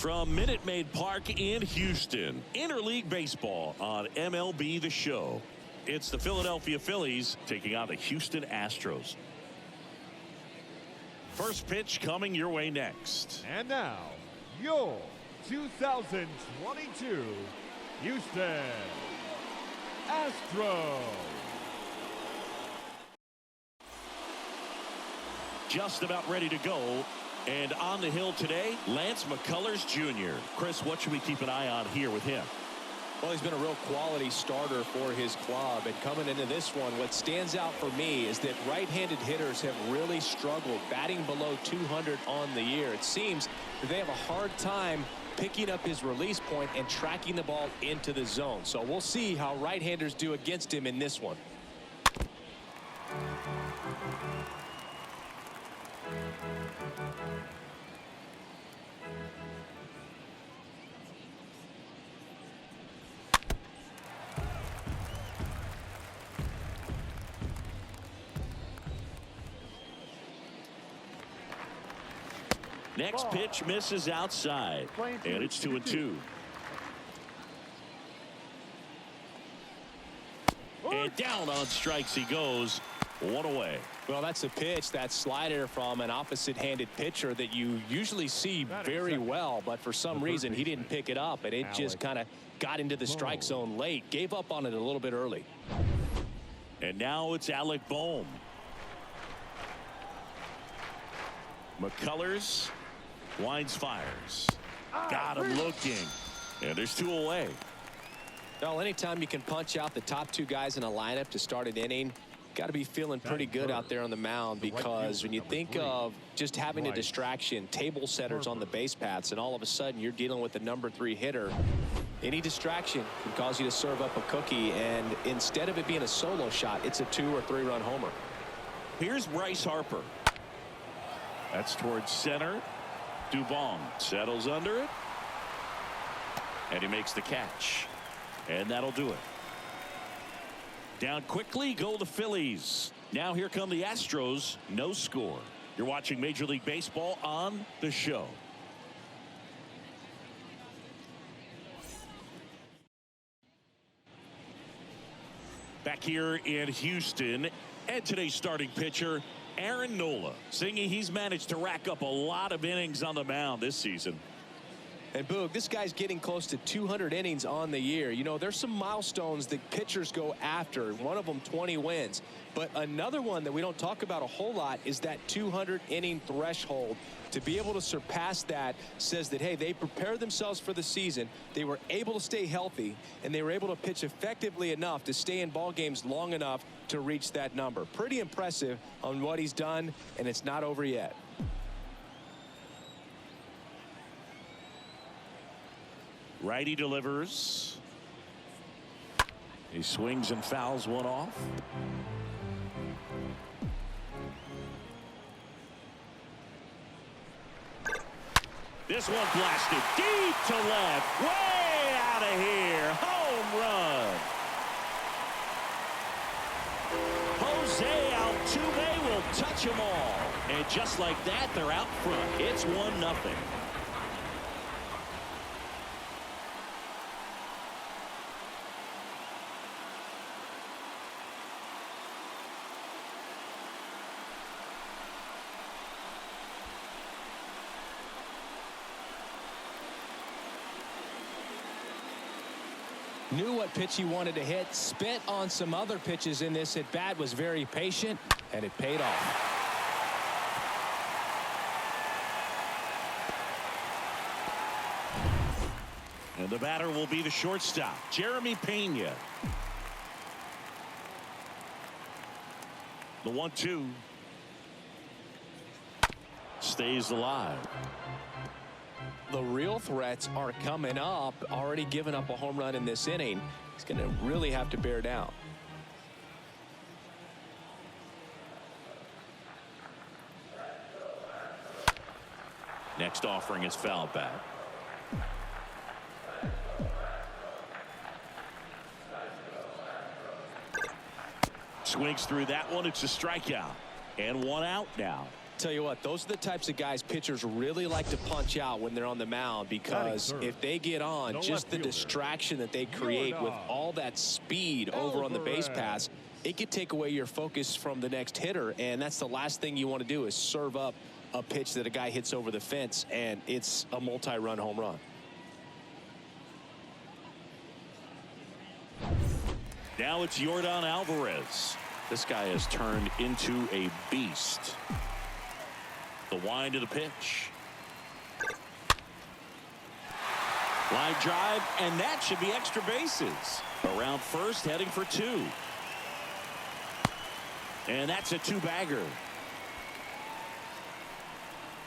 from Minute Maid Park in Houston. Interleague baseball on MLB The Show. It's the Philadelphia Phillies taking on the Houston Astros. First pitch coming your way next. And now, your 2022 Houston Astros. Just about ready to go. And on the hill today, Lance McCullers Jr. Chris, what should we keep an eye on here with him? Well, he's been a real quality starter for his club. And coming into this one, what stands out for me is that right-handed hitters have really struggled, batting below 200 on the year. It seems that they have a hard time picking up his release point and tracking the ball into the zone. So we'll see how right-handers do against him in this one. Next pitch misses outside, and it's 2-2. And down on strikes he goes. One away. Well, that's a pitch, that slider from an opposite-handed pitcher that you usually see very well, but for some reason he didn't pick it up, and it just kind of got into the strike zone late. Gave up on it a little bit early. And now it's Alec Bohm. McCullers winds, fires. Got him looking. And there's 2 away. Well, anytime you can punch out the top 2 guys in a lineup to start an inning, got to be feeling pretty good out there on the mound, because when you think of just having a distraction, table setters on the base paths, and all of a sudden you're dealing with the number 3 hitter, any distraction can cause you to serve up a cookie, and instead of it being a solo shot, it's a 2 or 3 run homer. Here's Bryce Harper. That's towards center. Dubon settles under it, and he makes the catch, and that'll do it. Down quickly go the Phillies. Now here come the Astros. No score. You're watching Major League Baseball on The Show. Back here in Houston, and today's starting pitcher, Aaron Nola, singing he's managed to rack up a lot of innings on the mound this season. And Boog, this guy's getting close to 200 innings on the year. You know, there's some milestones that pitchers go after. One of them 20 wins. But another one that we don't talk about a whole lot is that 200 inning threshold. To be able to surpass that says that, hey, they prepared themselves for the season. They were able to stay healthy, and they were able to pitch effectively enough to stay in ball games long enough to reach that number. Pretty impressive on what he's done, and it's not over yet. Righty delivers. He swings and fouls one off. This one blasted deep to left. Way out of here. Home run. Jose Altuve will touch them all. And just like that, they're out front. It's 1-0. Knew what pitch he wanted to hit, spit on some other pitches in this at bat, was very patient, and it paid off. And the batter will be the shortstop, Jeremy Pena. The 1-2 stays alive. The real threats are coming up. Already given up a home run in this inning. He's going to really have to bear down. Next offering is foul back. Swings through that one. It's a strikeout. And 1 out now. tell you what, those are the types of guys pitchers really like to punch out when they're on the mound, because if they get on, just the distraction that they create with all that speed over on the base pass, it could take away your focus from the next hitter, and that's the last thing you want to do is serve up a pitch that a guy hits over the fence, and it's a multi-run home run. Now it's Yordan Alvarez. This guy has turned into a beast. The wind of the pitch. Line drive, and that should be extra bases. Around first, heading for two. And that's a two-bagger.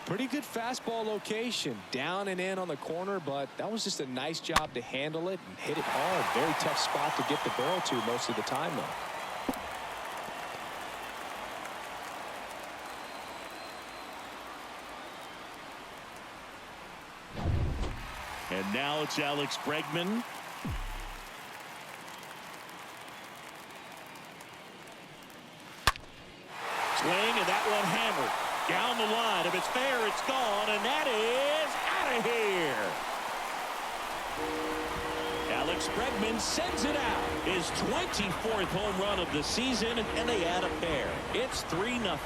Pretty good fastball location, down and in on the corner, but that was just a nice job to handle it and hit it hard. Very tough spot to get the barrel to most of the time, though. And now it's Alex Bregman. Swing, and that one hammered down the line. If it's fair, it's gone, and that is out of here. Alex Bregman sends it out. His 24th home run of the season, and they add a pair. It's 3-0.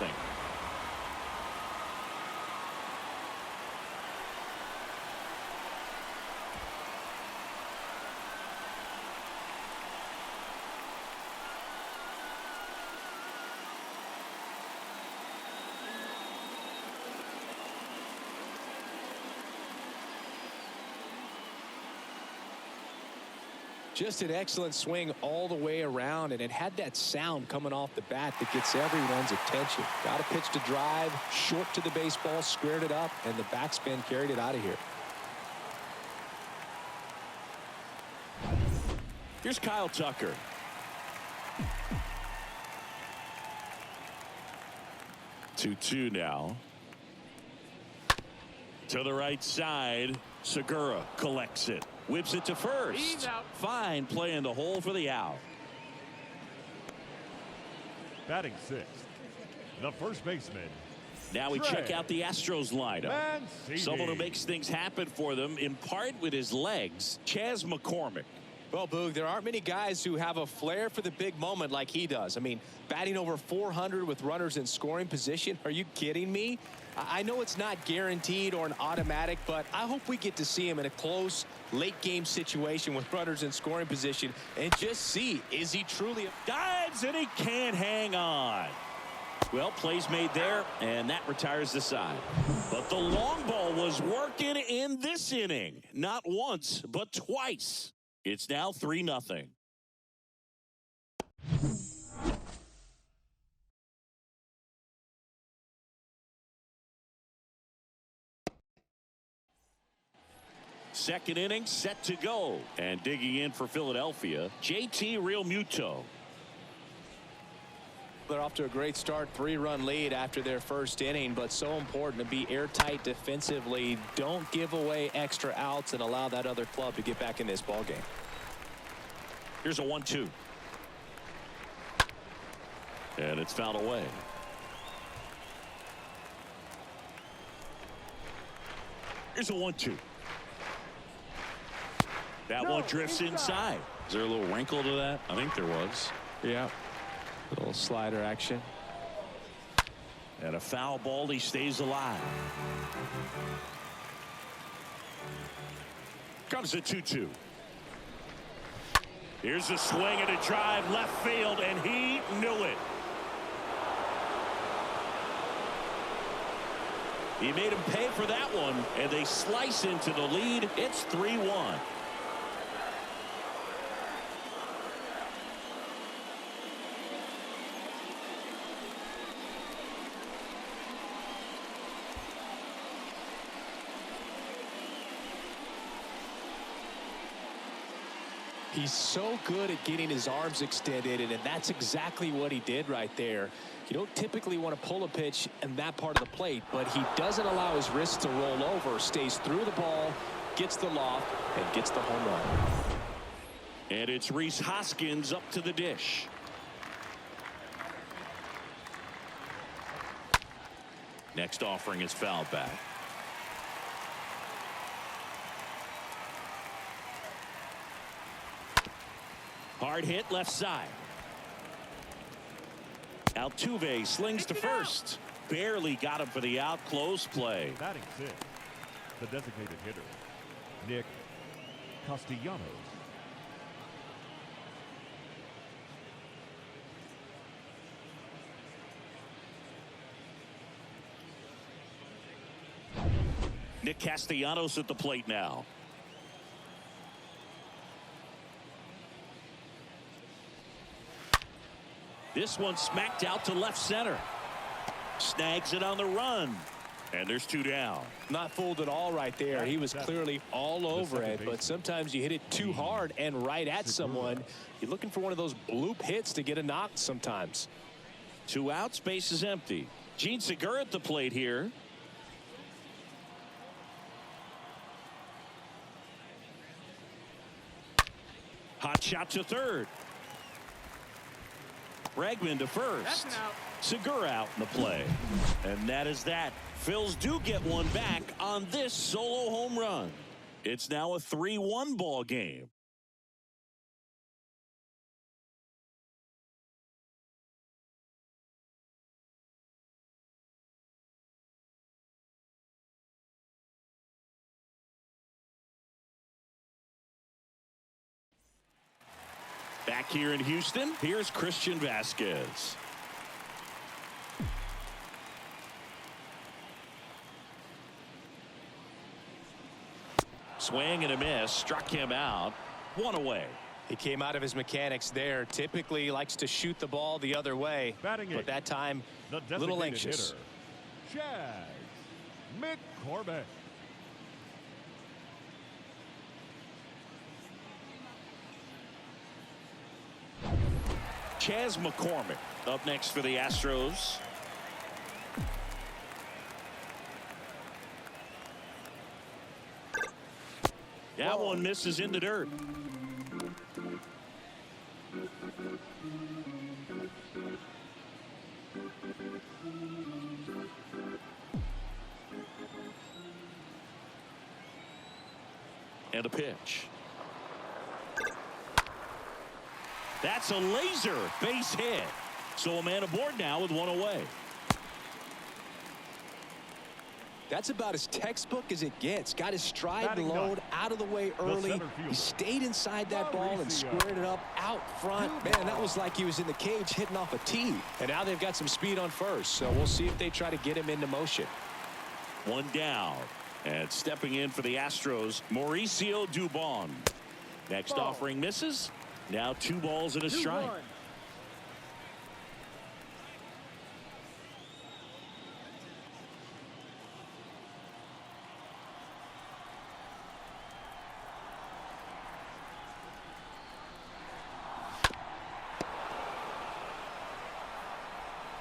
Just an excellent swing all the way around, and it had that sound coming off the bat that gets everyone's attention. Got a pitch to drive, short to the baseball, squared it up, and the backspin carried it out of here. Here's Kyle Tucker. Two now. To the right side, Segura collects it. Whips it to first. Fine play in the hole for the out. Batting sixth, the first baseman. Now we check out the Astros lineup. Mancini. Someone who makes things happen for them, in part with his legs, Chas McCormick. Well, Boog, there aren't many guys who have a flair for the big moment like he does. I mean, batting over 400 with runners in scoring position. Are you kidding me? I know it's not guaranteed or an automatic, but I hope we get to see him in a close late game situation with runners in scoring position and just see, is he truly Dives, and he can't hang on. Well, plays made there, and that retires the side. But the long ball was working in this inning. Not once, but twice. It's now 3-0. Second inning set to go, and digging in for Philadelphia, JT Realmuto. They're off to a great start, 3-run lead after their first inning, but so important to be airtight defensively. Don't give away extra outs and allow that other club to get back in this ball game. Here's a 1-2. And it's fouled away. Here's a 1-2. That one drifts inside. Is there a little wrinkle to that? I think there was. Yeah. Little slider action. And a foul ball. He stays alive. Comes a 2-2. Here's a swing and a drive left field, and he knew it. He made him pay for that one, and they slice into the lead. It's 3-1. He's so good at getting his arms extended, and that's exactly what he did right there. You don't typically want to pull a pitch in that part of the plate, but he doesn't allow his wrist to roll over, stays through the ball, gets the loft, and gets the home run. And it's Rhys Hoskins up to the dish. Next offering is fouled back. Hard hit left side. Altuve slings to first. Barely got him for the out. Close play. Batting sixth, the designated hitter, Nick Castellanos. Nick Castellanos at the plate now. This one smacked out to left center. Snags it on the run. And there's two down. Not fooled at all right there. He was clearly all over it, but sometimes you hit it too hard and right at someone. You're looking for one of those bloop hits to get a knock sometimes. 2 outs, base is empty. Gene Segura at the plate here. Hot shot to third. Bregman to first. Segura out in the play. And that is that. Phils do get one back on this solo home run. It's now a 3-1 ball game. Back here in Houston, here's Christian Vasquez. Swing and a miss, struck him out. 1 away. He came out of his mechanics there. Typically likes to shoot the ball the other way, but that time a little anxious. Hitter, Chaz McCormick. Chaz McCormick up next for the Astros. That one misses in the dirt. And a pitch. That's a laser base hit. So a man aboard now with 1 away. That's about as textbook as it gets. Got his stride and load out of the way early. He stayed inside that ball and squared it up out front. Man, that was like he was in the cage hitting off a tee. And now they've got some speed on first. So we'll see if they try to get him into motion. 1 down. And stepping in for the Astros, Mauricio Dubon. Next offering misses. Now 2 balls and a strike.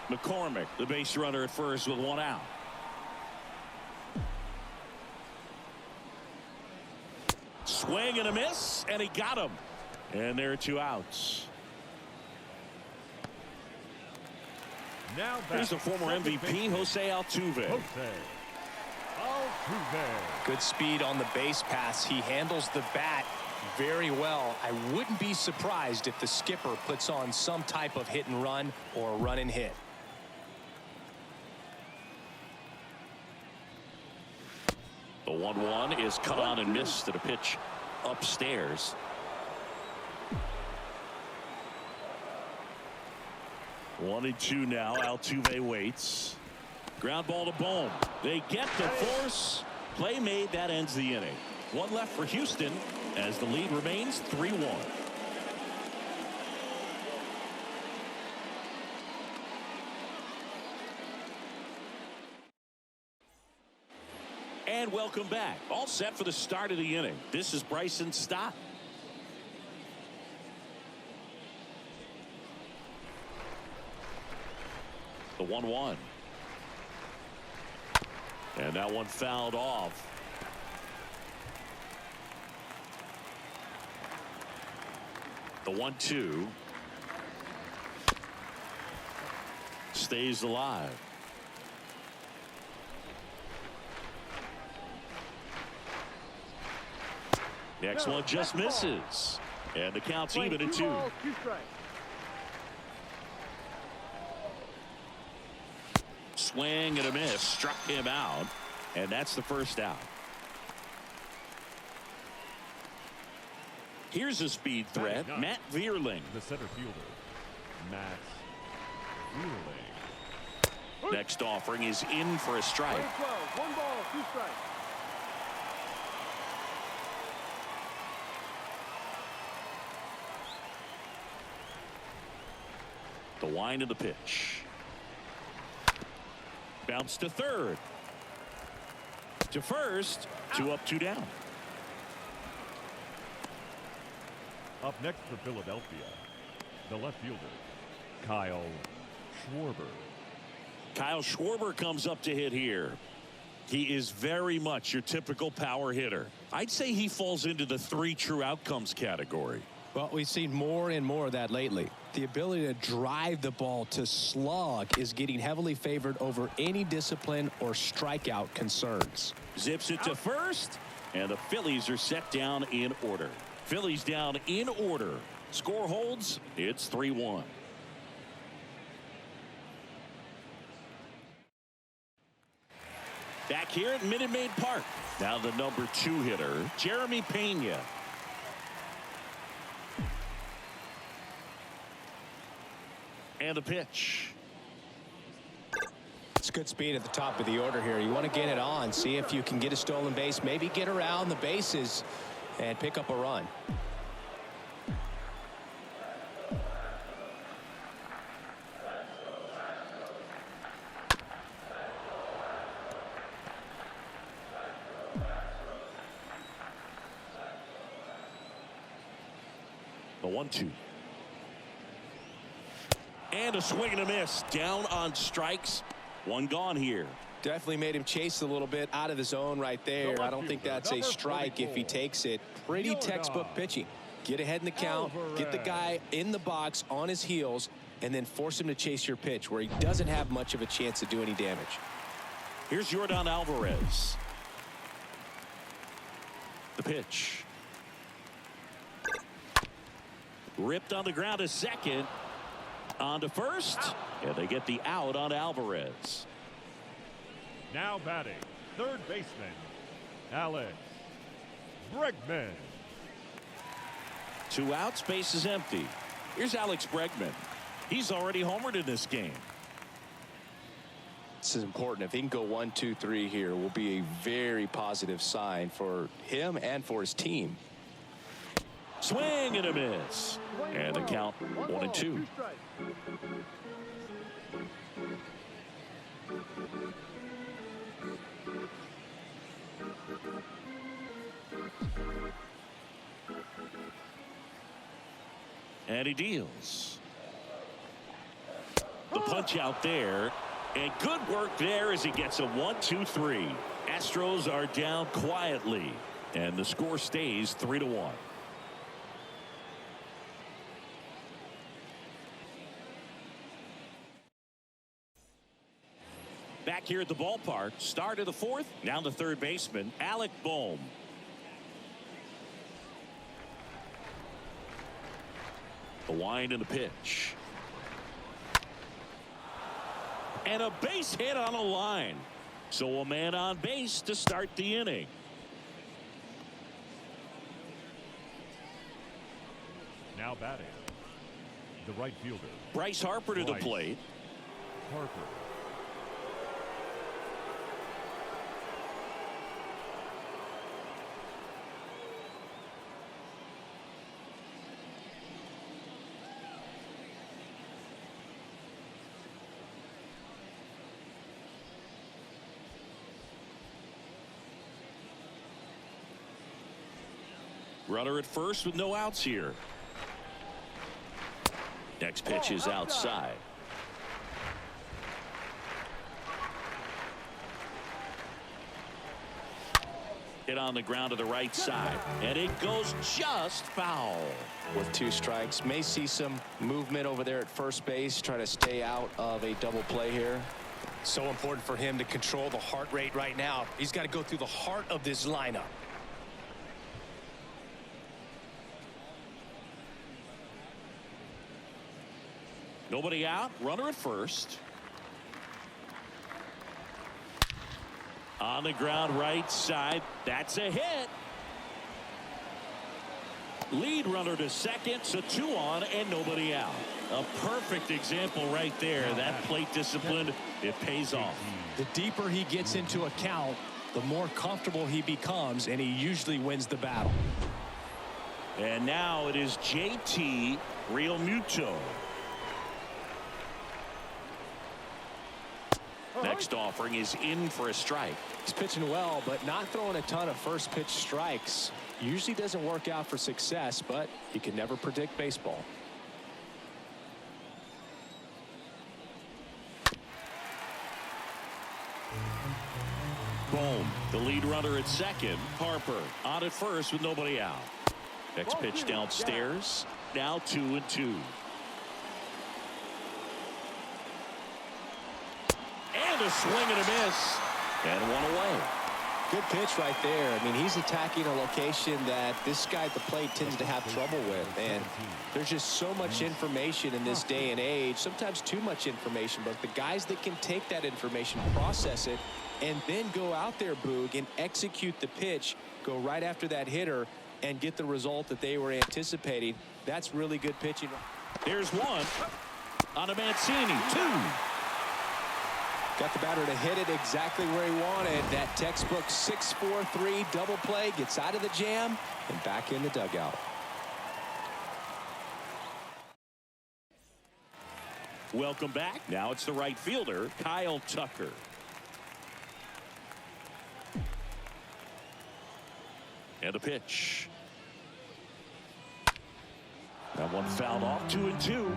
McCormick, the base runner at first with 1 out. Swing and a miss, and he got him. And there are 2 outs. Now here's the former MVP, Jose Altuve. Good speed on the base pass. He handles the bat very well. I wouldn't be surprised if the skipper puts on some type of hit and run or a run and hit. The 1-1 is cut on and missed at a pitch upstairs. One and 2 now. Altuve waits. Ground ball to Bohm. They get the force. Play made. That ends the inning. 1 left for Houston as the lead remains 3-1. And welcome back. All set for the start of the inning. This is Bryson Stott. The 1-1. And that one fouled off. The 1-2 stays alive. Next one just misses. And the count's even at 2. 2 strikes. Swing and a miss. Struck him out. And that's the first out. Here's a speed threat. Matt Vierling. The center fielder, Matt Vierling. Next offering is in for a strike. 12, 1 ball, 2 strikes. The wind of the pitch. Bounce to third. To first. 2 up, 2 down. Up next for Philadelphia, the left fielder, Kyle Schwarber. Kyle Schwarber comes up to hit here. He is very much your typical power hitter. I'd say he falls into the 3 true outcomes category. Well, we've seen more and more of that lately. The ability to drive the ball to slug is getting heavily favored over any discipline or strikeout concerns. Zips it to first, and the Phillies are set down in order. Phillies down in order. Score holds. It's 3-1. Back here at Minute Maid Park. Now the number 2 hitter, Jeremy Pena. And the pitch. It's good speed at the top of the order here. You want to get it on, see if you can get a stolen base, maybe get around the bases and pick up a run. The 1-2. And a swing and a miss. Down on strikes. 1 gone here. Definitely made him chase a little bit out of the zone right there. I don't think that's a strike if he takes it. Pretty textbook pitching. Get ahead in the count, get the guy in the box on his heels, and then force him to chase your pitch where he doesn't have much of a chance to do any damage. Here's Yordan Alvarez. The pitch. Ripped on the ground to second. On to first. And they get the out on Alvarez. Now batting, third baseman, Alex Bregman. 2 outs, base is empty. Here's Alex Bregman. He's already homered in this game. This is important. If he can go 1, 2, 3 here, will be a very positive sign for him and for his team. Swing and a miss. And the count 1-2. 2 strikes. And he deals. The punch out there. And good work there as he gets a 1-2-3. Astros are down quietly. And the score stays 3-1. Back here at the ballpark, start of the 4th. Now the third baseman, Alec Bohm. The wind and the pitch. And a base hit on a line. So a man on base to start the inning. Now batting, the right fielder, Bryce Harper to the plate. Harper. Runner at first with no outs here. Next pitch is outside. Hit on the ground to the right side. And it goes just foul. With 2 strikes, may see some movement over there at first base, try to stay out of a double play here. So important for him to control the heart rate right now. He's got to go through the heart of this lineup. Nobody out. Runner at first. On the ground right side. That's a hit. Lead runner to second. So 2 on and nobody out. A perfect example right there. That plate discipline, it pays off. The deeper he gets into a count, the more comfortable he becomes, and he usually wins the battle. And now it is JT Realmuto. Next offering is in for a strike. He's pitching well, but not throwing a ton of first pitch strikes. Usually doesn't work out for success, but you can never predict baseball. Boom. The lead runner at second. Harper on at first with nobody out. Next pitch downstairs. Now 2-2. And a swing and a miss. And 1 away. Good pitch right there. I mean, he's attacking a location that this guy at the plate tends to have trouble with. And there's just so much information in this day and age. Sometimes too much information. But the guys that can take that information, process it, and then go out there, Boog, and execute the pitch, go right after that hitter, and get the result that they were anticipating. That's really good pitching. Here's one on a Mancini. 2. Got the batter to hit it exactly where he wanted. That textbook 6-4-3 double play, gets out of the jam and back in the dugout. Welcome back. Now it's the right fielder, Kyle Tucker. And a pitch. That one fouled off. 2-2.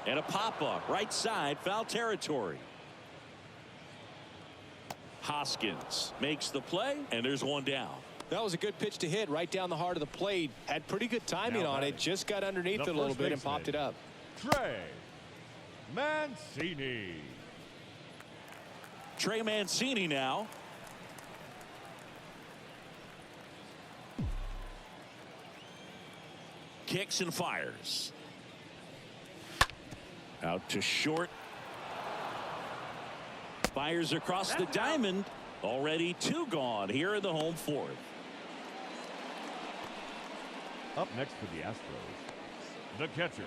And a pop-up right side, foul territory. Hoskins makes the play, and there's one down. That was a good pitch to hit right down the heart of the plate. Had pretty good timing on it. Just got underneath it a little bit and popped it up. Trey Mancini. Trey Mancini now. Kicks and fires. Out to short. Fires across the diamond. Already 2 gone here in the home 4th. Up next for the Astros, the catcher,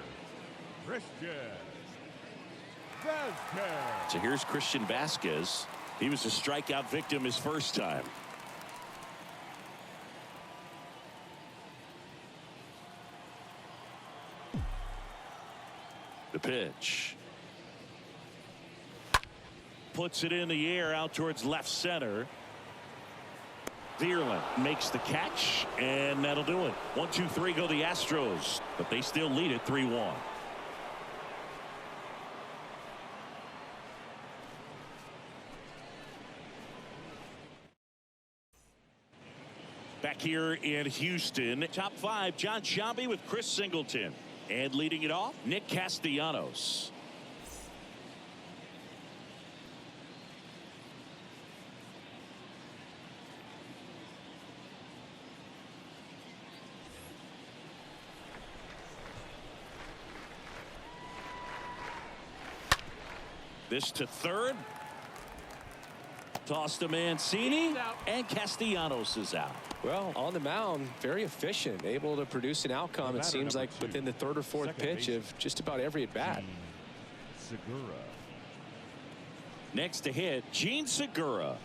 Christian Vasquez. So here's Christian Vasquez. He was a strikeout victim his first time. The pitch. Puts it in the air out towards left center. Vierland makes the catch, and that'll do it. 1-2-3 go the Astros, but they still lead it 3-1. Back here in Houston, top 5, John Sciambi with Chris Singleton. And leading it off, Nick Castellanos. This to third. Toss to Mancini, and Castellanos is out. Well, on the mound, very efficient, able to produce an outcome, it seems like, within the 3rd or 4th pitch of just about every at-bat. Segura. Next to hit, Gene Segura.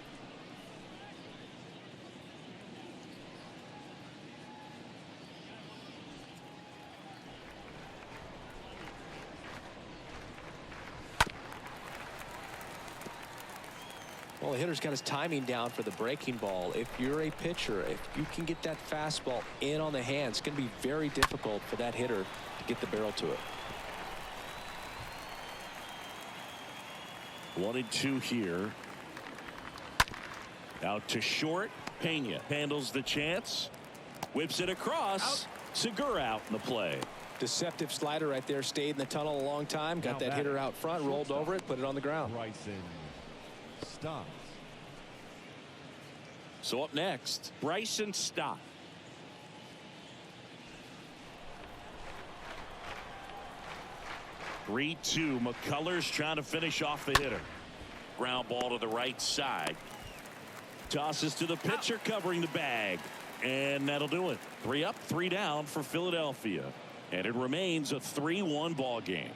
Well, the hitter's got his timing down for the breaking ball. If you're a pitcher, if you can get that fastball in on the hand, it's going to be very difficult for that hitter to get the barrel to it. 1-2 here. Out to short. Pena handles the chance. Whips it across. Segura out in the play. Deceptive slider right there. Stayed in the tunnel a long time. Got that hitter out front, rolled over it, put it on the ground. Bryson stops. So up next, Bryson Stott. (3-2). McCullers trying to finish off the hitter. Ground ball to the right side. Tosses to the pitcher covering the bag. And that'll do it. 3 up, 3 down for Philadelphia. And it remains a 3-1 ball game.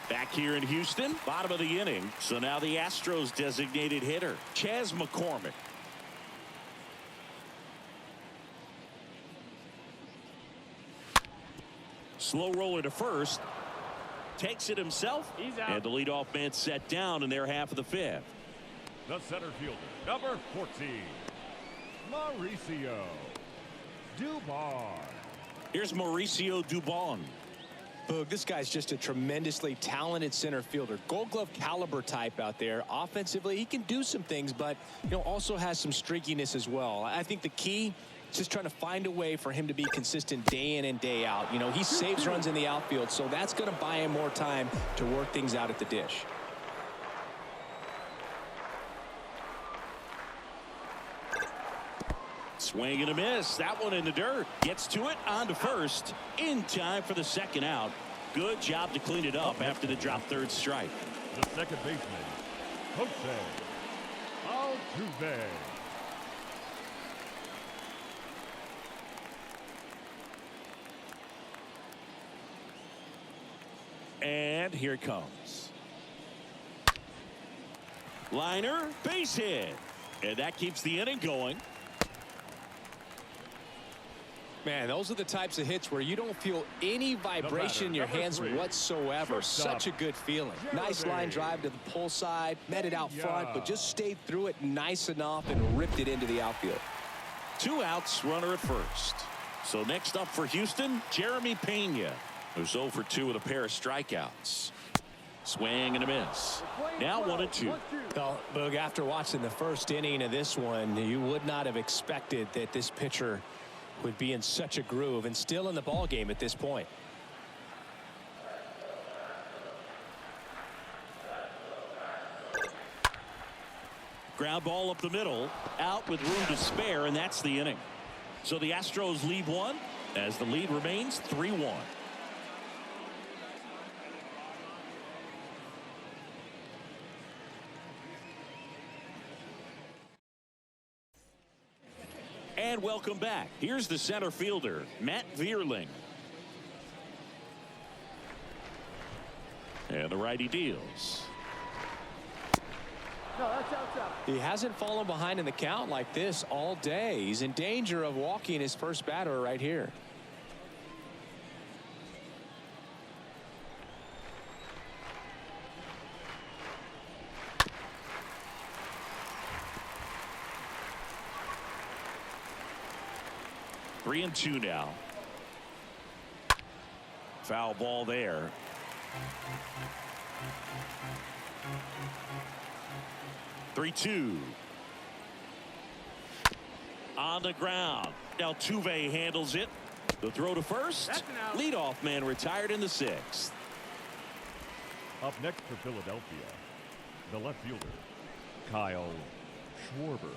Back here in Houston, bottom of the inning. So now the Astros designated hitter, Chas McCormick. Slow roller to first. Takes it himself. He's out. And the leadoff man set down in their half of the 5th. The center fielder, number 14, Mauricio Dubon. Here's Mauricio Dubon. Boog, this guy's just a tremendously talented center fielder. Gold Glove caliber type out there. Offensively, he can do some things, but also has some streakiness as well. I think the key is just trying to find a way for him to be consistent day in and day out. He saves runs in the outfield, so that's going to buy him more time to work things out at the dish. Swing and a miss. That one in the dirt. Gets to it on to first. In time for the second out. Good job to clean it up after the drop third strike. The second baseman, Jose Altuve. And here it comes. Liner, base hit. And that keeps the inning going. Man, those are the types of hits where you don't feel any vibration in your hands whatsoever. Such a good feeling. Nice line drive to the pull side, met it out front, but just stayed through it nice enough and ripped it into the outfield. 2 outs, runner at first. So next up for Houston, Jeremy Pena, who's 0 for 2 with a pair of strikeouts. Swing and a miss. Now 1-2. Well, Boog, after watching the first inning of this one, you would not have expected that this pitcher would be in such a groove and still in the ball game at this point. Ground ball up the middle, out with room to spare, and that's the inning. So the Astros lead 1 as the lead remains 3-1. And welcome back. Here's the center fielder, Matt Vierling. And the righty deals. No, that's outside. He hasn't fallen behind in the count like this all day. He's in danger of walking his first batter right here. Three and 2 now. Foul ball there. (3-2). On the ground. Altuve handles it. The throw to first. That's an out. Leadoff man retired in the 6th. Up next for Philadelphia, the left fielder, Kyle Schwarber.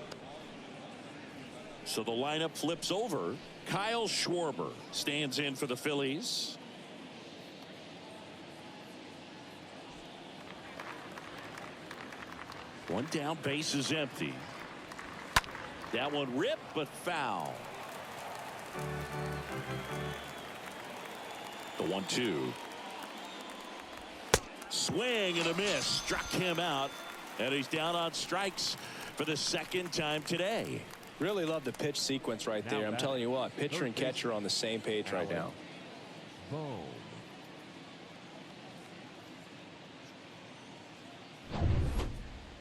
So the lineup flips over. Kyle Schwarber stands in for the Phillies. One down, base is empty. That one ripped, but foul. The 1-2. Swing and a miss. Struck him out. And he's down on strikes for the second time today. Really love the pitch sequence right there. I'm telling you what, pitcher and catcher on the same page right now. Boom.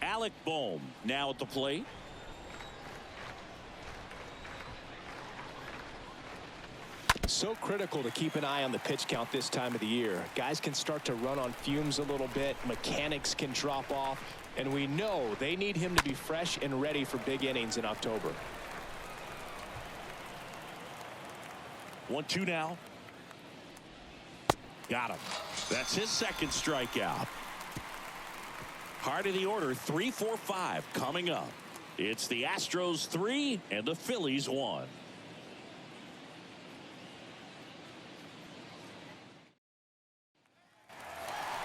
Alec Bohm now at the plate. So critical to keep an eye on the pitch count this time of the year. Guys can start to run on fumes a little bit. Mechanics can drop off. And we know they need him to be fresh and ready for big innings in October. 1-2 now. Got him. That's his second strikeout. Heart of the order, 3, 4, 5 coming up. It's the Astros 3 and the Phillies 1.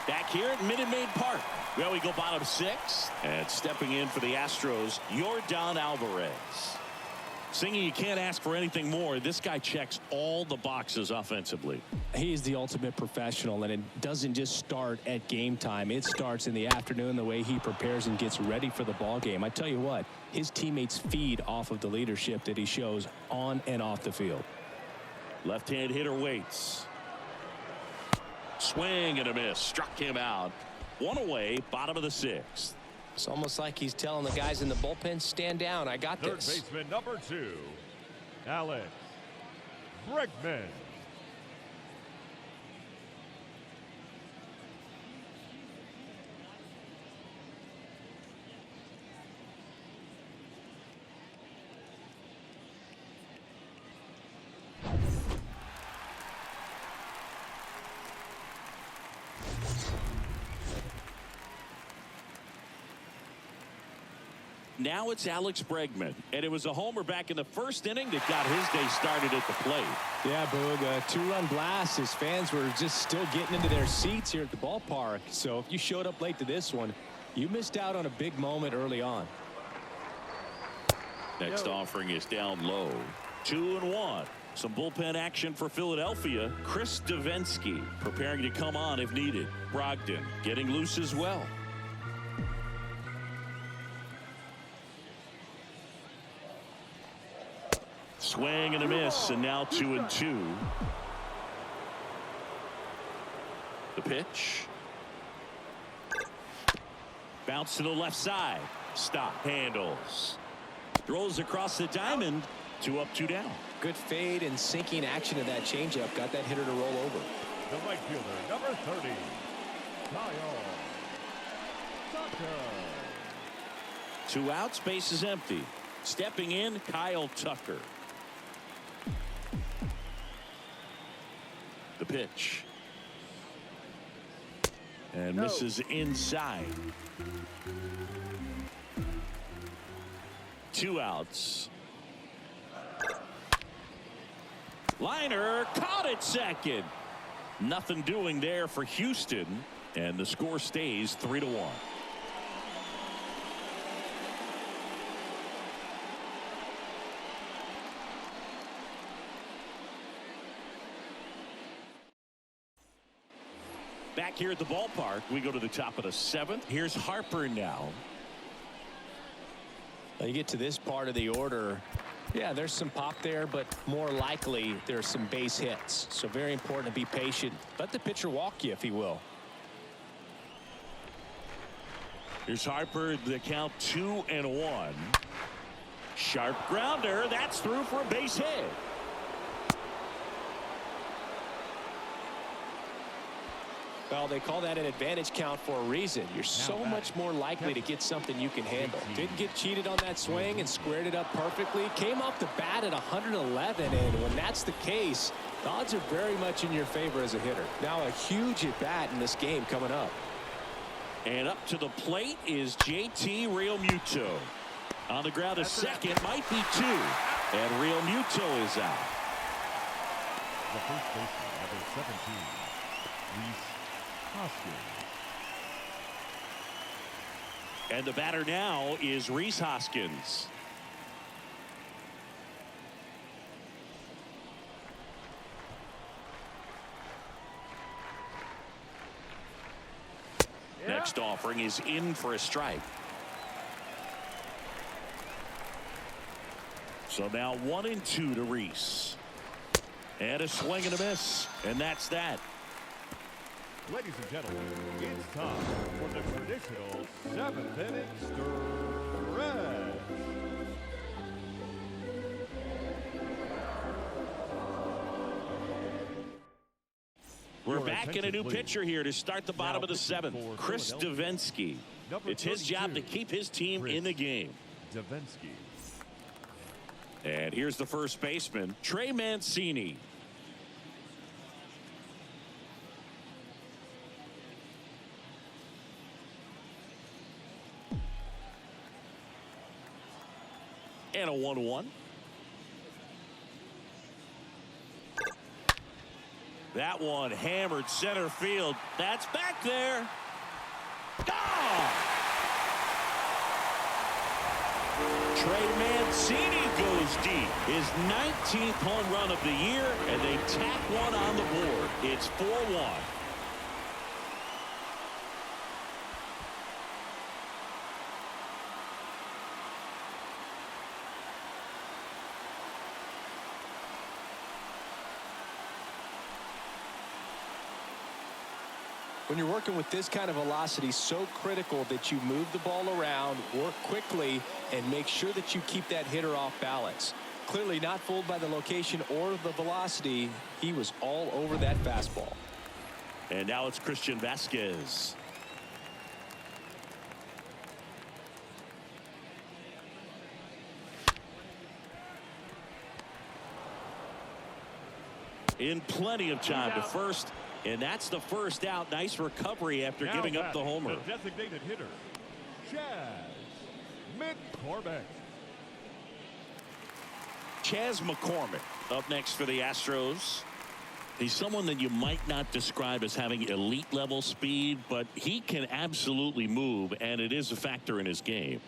Back here at Minute Maid Park. Well, we go bottom 6. And stepping in for the Astros, Yordan Alvarez. Singing, you can't ask for anything more. This guy checks all the boxes offensively. He is the ultimate professional, and it doesn't just start at game time. It starts in the afternoon, the way he prepares and gets ready for the ball game. I tell you what, his teammates feed off of the leadership that he shows on and off the field. Left-hand hitter waits. Swing and a miss. Struck him out. One away, bottom of the 6th. It's almost like he's telling the guys in the bullpen, stand down, I got Third this. baseman number 2, Alex Bregman. Now it's Alex Bregman, and it was a homer back in the first inning that got his day started at the plate. Yeah, Boog, a 2-run blast. His fans were just still getting into their seats here at the ballpark. So if you showed up late to this one, you missed out on a big moment early on. Next offering is down low. 2-1. Some bullpen action for Philadelphia. Chris Davinsky preparing to come on if needed. Brogdon getting loose as well. Swing and a miss, and now 2-2. The pitch. Bounce to the left side. Stop. Handles. Throws across the diamond. 2 up, 2 down. Good fade and sinking action of that changeup. Got that hitter to roll over. The right fielder, number 30, Kyle Tucker. 2 outs, base is empty. Stepping in, Kyle Tucker. The pitch. And misses inside. 2 outs. Liner caught it second. Nothing doing there for Houston, and the score stays 3-1. Back here at the ballpark, we go to the top of the 7th. Here's Harper now. Now you get to this part of the order. Yeah, there's some pop there, but more likely there's some base hits. So very important to be patient. Let the pitcher walk you if he will. Here's Harper, the count 2-1. Sharp grounder. That's through for a base hit. Well, they call that an advantage count for a reason. You're so much more likely to get something you can handle. Didn't get cheated on that swing and squared it up perfectly. Came off the bat at 111, and when that's the case, the odds are very much in your favor as a hitter. Now a huge at bat in this game coming up. And up to the plate is JT Realmuto. On the ground a second, might be 2. And Realmuto is out. The first baseman, number 17, Reese Hoskins. And the batter now is Reese Hoskins. Next offering is in for a strike. So now 1-2 to Reese. And a swing and a miss. And that's that. Ladies and gentlemen, it's time for the traditional 7th inning stretch. We're back in a new pitcher here to start the bottom of the 7th. Chris Davinsky. It's his job to keep his team in the game. Davinsky. And here's the first baseman, Trey Mancini. And a 1-1. That one hammered center field. That's back there. Gone! Trey Mancini goes deep. His 19th home run of the year, and they tack one on the board. It's 4-1. When you're working with this kind of velocity, so critical that you move the ball around, work quickly, and make sure that you keep that hitter off balance. Clearly not fooled by the location or the velocity. He was all over that fastball. And now it's Christian Vasquez. In plenty of time to first. And that's the first out. Nice recovery after Now giving up the homer. The designated hitter, Chas McCormick. Chas McCormick up next for the Astros. He's someone that you might not describe as having elite level speed, but he can absolutely move, and it is a factor in his game.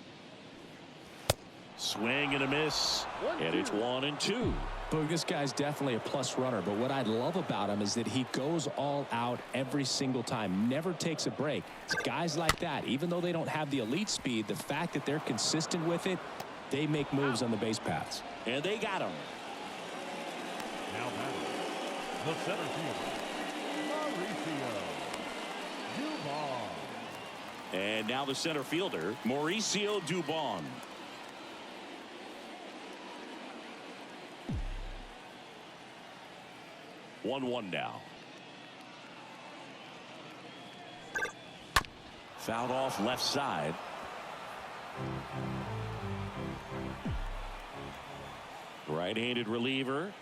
Swing and a miss, and it's 1-2. Boog, this guy's definitely a plus runner, but what I love about him is that he goes all out every single time, never takes a break. It's guys like that, even though they don't have the elite speed, the fact that they're consistent with it, they make moves on the base paths. And they got him. Now batting, the center fielder, Mauricio Dubon. And now the center fielder, Mauricio Dubon. One now. Fouled off left side. Right-handed reliever.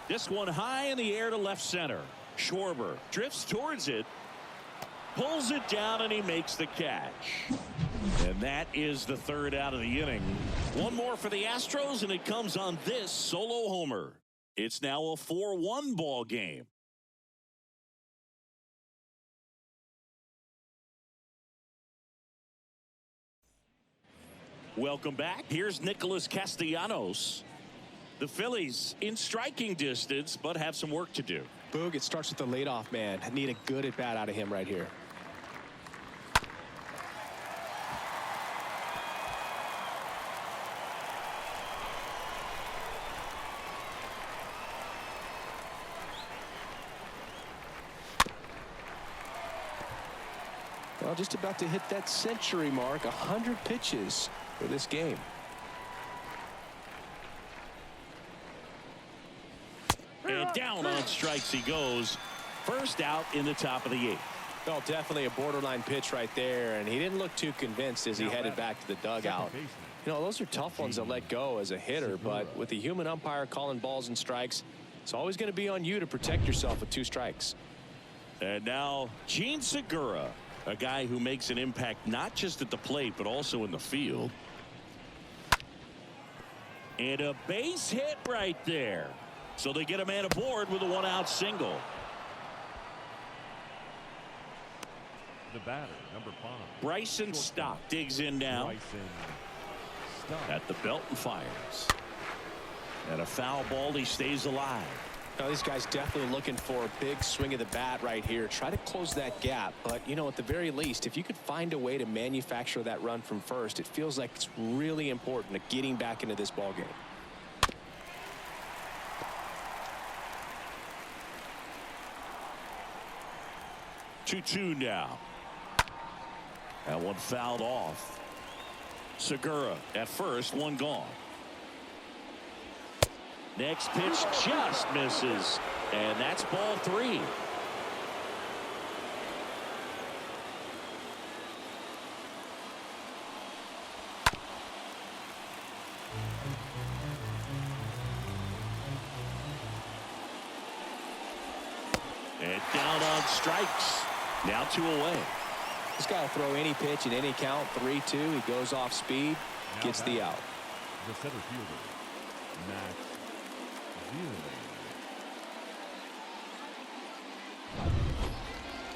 This one high in the air to left center. Schwarber drifts towards it. Pulls it down and he makes the catch. And that is the third out of the inning. One more for the Astros, and it comes on this solo homer. It's now a 4-1 ball game. Welcome back. Here's Nicholas Castellanos. The Phillies in striking distance, but have some work to do. Boog, it starts with the leadoff man. I need a good at bat out of him right here. Well, just about to hit that century mark, 100 pitches for this game. And down on strikes he goes. First out in the top of the 8th. Well, definitely a borderline pitch right there, and he didn't look too convinced as he headed back to the dugout. You know, those are tough ones to let go as a hitter, but with the human umpire calling balls and strikes, it's always going to be on you to protect yourself with 2 strikes. And now Gene Segura, a guy who makes an impact not just at the plate but also in the field. And a base hit right there. So they get a man aboard with a 1-out single. The batter, number 5. Bryson Stock digs in now. At the belt and fires. And a foul ball. He stays alive. Now, this guy's definitely looking for a big swing of the bat right here. Try to close that gap. But, you know, at the very least, if you could find a way to manufacture that run from first, it feels like it's really important to getting back into this ball game. Two now. That one fouled off. Segura at first, one gone. Next pitch just misses, and that's ball 3. And down on strikes. Now 2 away. This guy will throw any pitch in any count. 3-2. He goes off speed, gets the out. The center fielder, Matt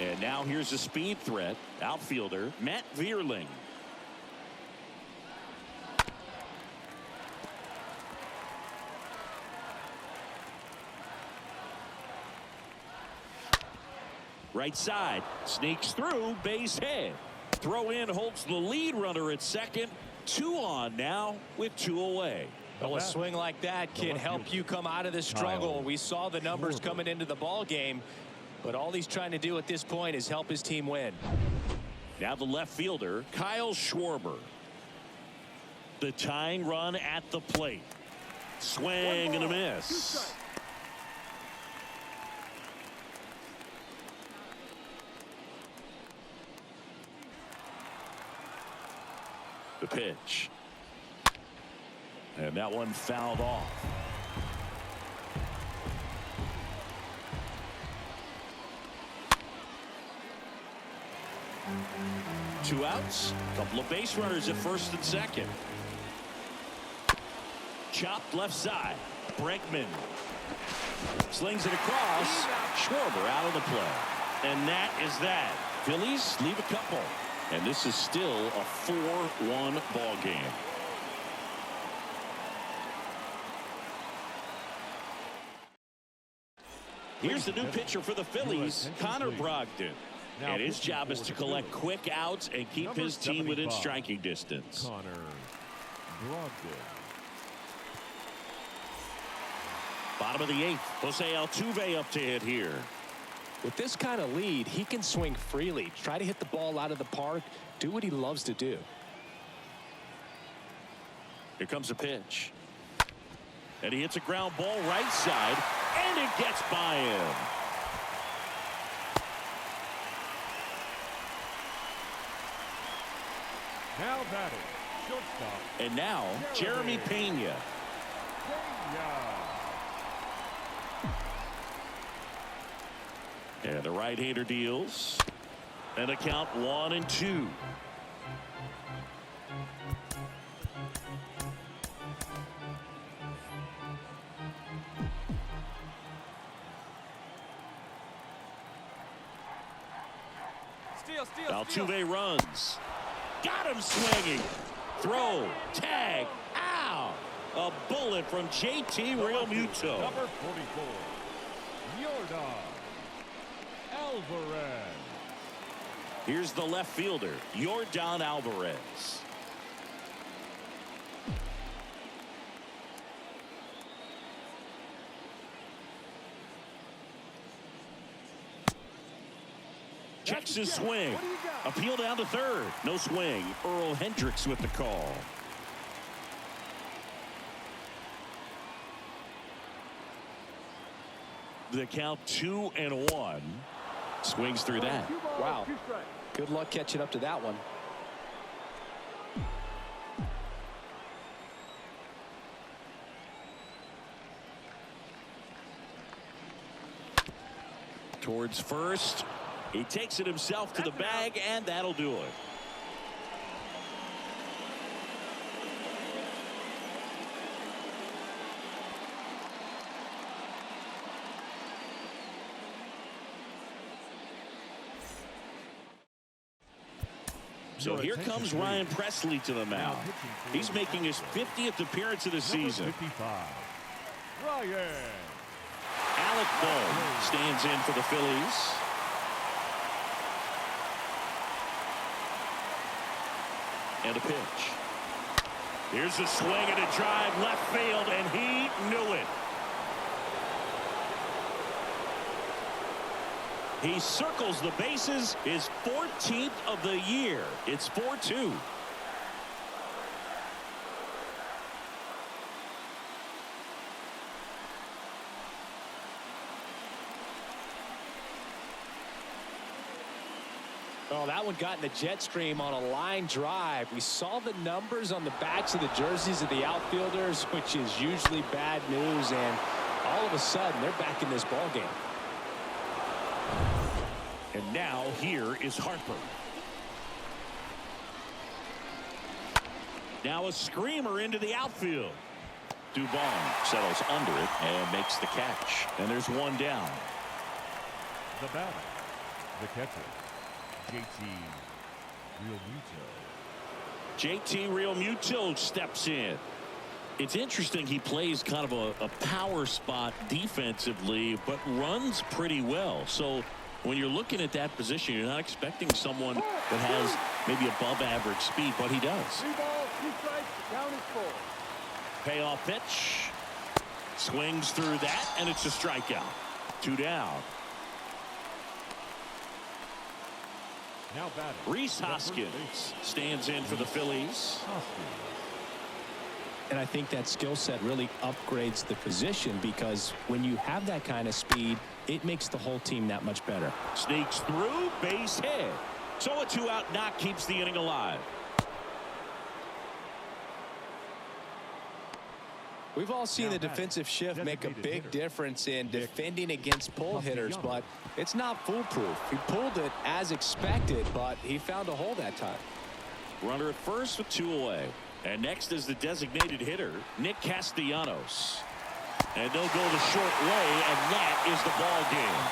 Vierling. And now here's a speed threat. Outfielder Matt Vierling. Right side, sneaks through, base hit. Throw in holds the lead runner at second. 2 on now with 2 away. Well, a swing like that can help you come out of the struggle. We saw the numbers coming into the ball game, but all he's trying to do at this point is help his team win. Now the left fielder, Kyle Schwarber. The tying run at the plate. Swing and a miss. The pitch. And that one fouled off. Two outs. Couple of base runners at first and second. Chopped left side. Bregman slings it across. Schwarber out of the play. And that is that. Phillies leave a couple. And this is still a 4-1 ball game. Here's the new pitcher for the Phillies, Connor Brogdon. And his job is to collect quick outs and keep his team within striking distance. Connor Brogdon. Bottom of the 8th. Jose Altuve up to hit here. With this kind of lead, he can swing freely, try to hit the ball out of the park, do what he loves to do. Here comes a pitch. And he hits a ground ball right side, and it gets by him. Now batting, shortstop. And now, Jeremy Pena. And the right-hander deals. And a count 1-2. Altuve runs. Got him swinging. Throw. Tag. Ow. A bullet from JT Realmuto. Number 44, Yordan Alvarez. Here's the left fielder, Yordan Alvarez. Checks his swing. Appeal down to third. No swing. Earl Hendricks with the call. The count 2-1. Swings through that. Wow. Good luck catching up to that one. Towards first. He takes it himself to the bag, and that'll do it. So here comes Ryan Presley to the mound. He's making his 50th appearance of the season. 55, Ryan. Alec Bohm stands in for the Phillies. And a pitch. Here's a swing and a drive left field, and he knew it. He circles the bases, his 14th of the year. It's 4-2. Oh, that one got in the jet stream on a line drive. We saw the numbers on the backs of the jerseys of the outfielders, which is usually bad news, and all of a sudden they're back in this ball game. And now here is Harper. Now a screamer into the outfield. Dubon settles under it and makes the catch. And there's one down. The batter, the catcher, JT Realmuto. JT Realmuto steps in. It's interesting, he plays kind of a power spot defensively, but runs pretty well. So when you're looking at that position, you're not expecting someone that has maybe above average speed, but he does. 3 balls, 2 strikes, down is full. Payoff pitch. Swings through that, and it's a strikeout. 2 down. Now batting, Rhys Hoskins stands in for the Phillies. And I think that skill set really upgrades the position, because when you have that kind of speed, it makes the whole team that much better. Sneaks through, base hit. So a 2-out knock keeps the inning alive. We've all seen the defensive shift make a big difference in defending against pull hitters, but it's not foolproof. He pulled it as expected, but he found a hole that time. Runner at first with 2 away. And next is the designated hitter, Nick Castellanos. And they'll go the short way, and that is the ball game.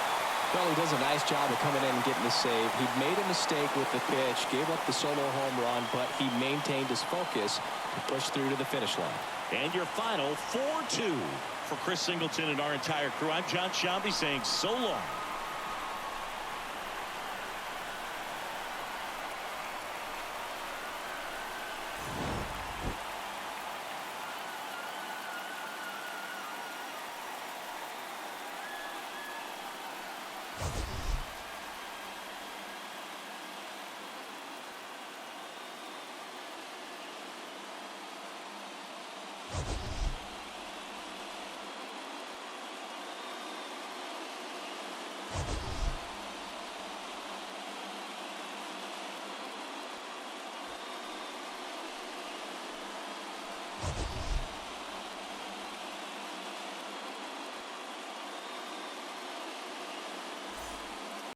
Well, he does a nice job of coming in and getting the save. He made a mistake with the pitch, gave up the solo home run, but he maintained his focus to push through to the finish line. And your final 4-2 for Chris Singleton and our entire crew. I'm John Shambi saying so long.